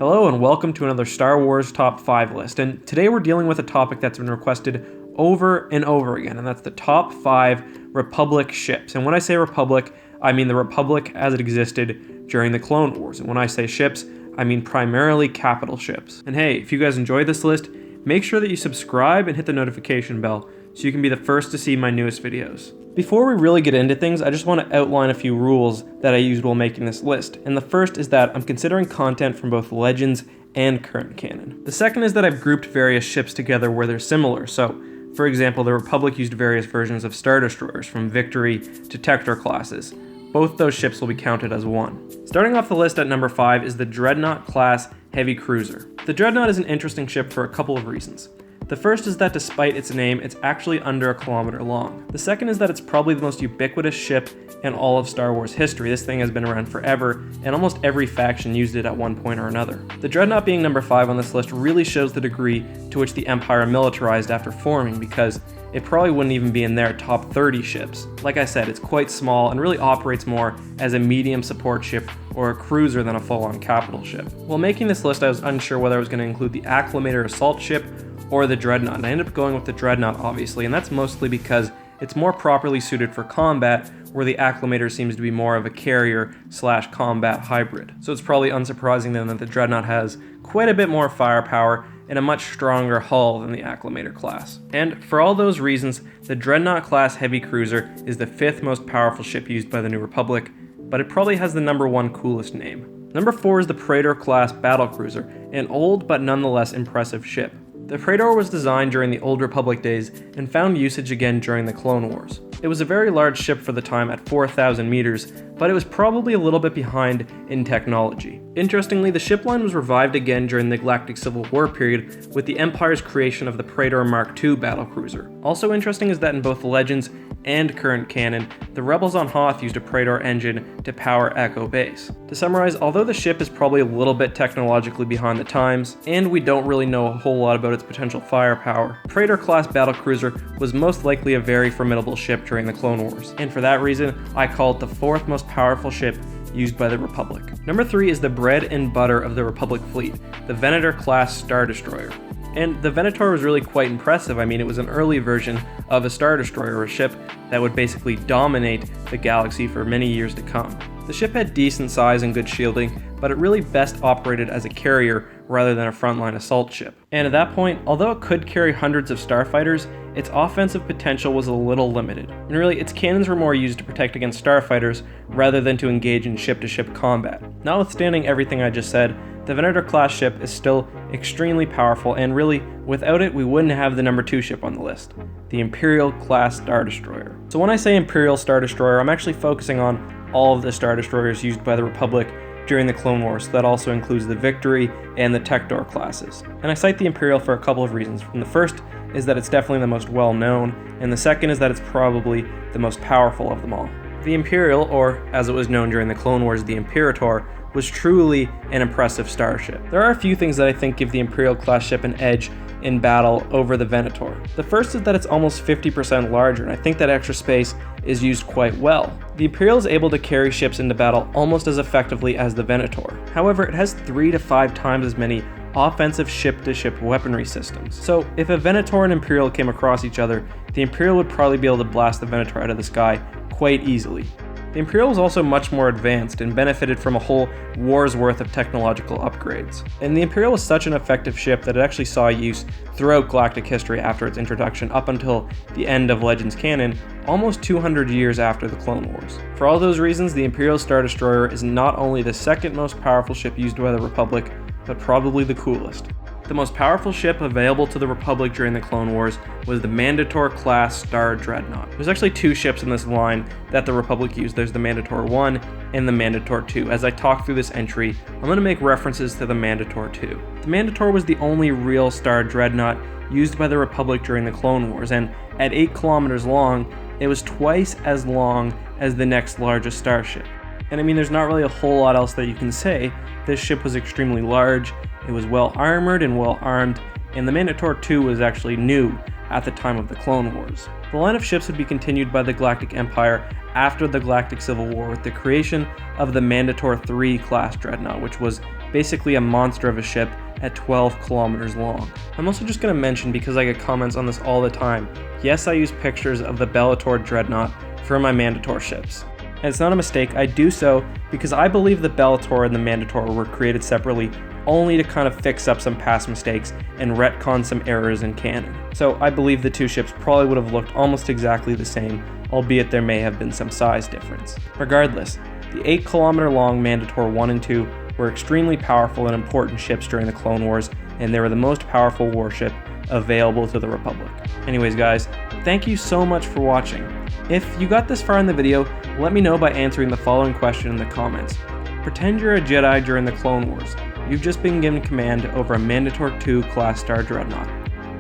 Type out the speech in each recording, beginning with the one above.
Hello and welcome to another Star Wars Top 5 list, and today we're dealing with a topic that's been requested over and over again, and that's the top 5 Republic ships. And when I say Republic, I mean the Republic as it existed during the Clone Wars, and when I say ships, I mean primarily capital ships. And hey, if you guys enjoy this list, make sure that you subscribe and hit the notification bell so you can be the first to see my newest videos. Before we really get into things, I just want to outline a few rules that I used while making this list, and the first is that I'm considering content from both Legends and current canon. The second is that I've grouped various ships together where they're similar, so for example, the Republic used various versions of Star Destroyers from Victory to Tector classes. Both those ships will be counted as one. Starting off the list at number 5 is the Dreadnought Class Heavy Cruiser. The Dreadnought is an interesting ship for a couple of reasons. The first is that despite its name, it's actually under a kilometer long. The second is that it's probably the most ubiquitous ship in all of Star Wars history. This thing has been around forever, and almost every faction used it at one point or another. The Dreadnought being number 5 on this list really shows the degree to which the Empire militarized after forming, because it probably wouldn't even be in their top 30 ships. Like I said, it's quite small and really operates more as a medium support ship or a cruiser than a full-on capital ship. While making this list, I was unsure whether I was going to include the Acclamator assault ship or the Dreadnought, and I ended up going with the Dreadnought obviously, and that's mostly because it's more properly suited for combat, where the Acclamator seems to be more of a carrier/combat hybrid. So it's probably unsurprising then that the Dreadnought has quite a bit more firepower and a much stronger hull than the Acclamator class. And for all those reasons, the Dreadnought class heavy cruiser is the 5th most powerful ship used by the New Republic, but it probably has the number 1 coolest name. Number 4 is the Praetor class battlecruiser, an old but nonetheless impressive ship. The Praetor was designed during the Old Republic days and found usage again during the Clone Wars. It was a very large ship for the time at 4,000 meters, but it was probably a little bit behind in technology. Interestingly, the ship line was revived again during the Galactic Civil War period with the Empire's creation of the Praetor Mark II battlecruiser. Also interesting is that in both Legends and current canon, the rebels on Hoth used a Praetor engine to power Echo Base. To summarize, although the ship is probably a little bit technologically behind the times, and we don't really know a whole lot about its potential firepower, Praetor class battlecruiser was most likely a very formidable ship during the Clone Wars, and for that reason, I call it the 4th most powerful ship used by the Republic. Number 3 is the bread and butter of the Republic fleet, the Venator Class Star Destroyer. And the Venator was really quite impressive. I mean, it was an early version of a Star Destroyer, a ship that would basically dominate the galaxy for many years to come. The ship had decent size and good shielding, but it really best operated as a carrier rather than a frontline assault ship. And at that point, although it could carry hundreds of starfighters, its offensive potential was a little limited. And really, its cannons were more used to protect against starfighters rather than to engage in ship-to-ship combat. Notwithstanding everything I just said, the Venator class ship is still extremely powerful, and really, without it, we wouldn't have the number 2 ship on the list, the Imperial Class Star Destroyer. So when I say Imperial Star Destroyer, I'm actually focusing on all of the Star Destroyers used by the Republic during the Clone Wars. So that also includes the Victory and the Tector classes. And I cite the Imperial for a couple of reasons. And the first is that it's definitely the most well-known, and the second is that it's probably the most powerful of them all. The Imperial, or as it was known during the Clone Wars, the Imperator, was truly an impressive starship. There are a few things that I think give the Imperial class ship an edge in battle over the Venator. The first is that it's almost 50% larger, and I think that extra space is used quite well. The Imperial is able to carry ships into battle almost as effectively as the Venator. However, it has 3 to 5 times as many offensive ship-to-ship weaponry systems. So if a Venator and Imperial came across each other, the Imperial would probably be able to blast the Venator out of the sky quite easily. The Imperial was also much more advanced and benefited from a whole war's worth of technological upgrades. And the Imperial was such an effective ship that it actually saw use throughout galactic history after its introduction up until the end of Legends canon, almost 200 years after the Clone Wars. For all those reasons, the Imperial Star Destroyer is not only the 2nd most powerful ship used by the Republic, but probably the coolest. The most powerful ship available to the Republic during the Clone Wars was the Mandator Class Star Dreadnought. There's actually 2 ships in this line that the Republic used. There's the Mandator 1 and the Mandator 2. As I talk through this entry, I'm going to make references to the Mandator 2. The Mandator was the only real Star Dreadnought used by the Republic during the Clone Wars, and at 8 kilometers long, it was twice as long as the next largest starship. And I mean, there's not really a whole lot else that you can say. This ship was extremely large, it was well armored and well armed, and the Mandator 2 was actually new at the time of the Clone Wars. The line of ships would be continued by the Galactic Empire after the Galactic Civil War with the creation of the Mandator 3 class Dreadnought, which was basically a monster of a ship at 12 kilometers long. I'm also just going to mention, because I get comments on this all the time, yes, I use pictures of the Bellator Dreadnought for my Mandator ships. And it's not a mistake, I do so because I believe the Bellator and the Mandator were created separately only to kind of fix up some past mistakes and retcon some errors in canon. So I believe the two ships probably would have looked almost exactly the same, albeit there may have been some size difference. Regardless, the 8 kilometer long Mandator 1 and 2 were extremely powerful and important ships during the Clone Wars, and they were the most powerful warship available to the Republic. Anyways guys, thank you so much for watching. If you got this far in the video, let me know by answering the following question in the comments. Pretend you're a Jedi during the Clone Wars. You've just been given command over a Mandator 2 Class Star Dreadnought.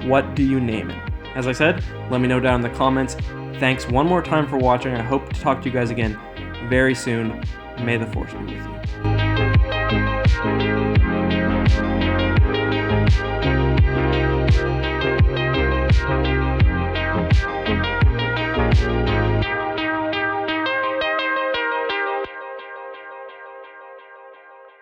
What do you name it? As I said, let me know down in the comments. Thanks one more time for watching. I hope to talk to you guys again very soon. May the Force be with you.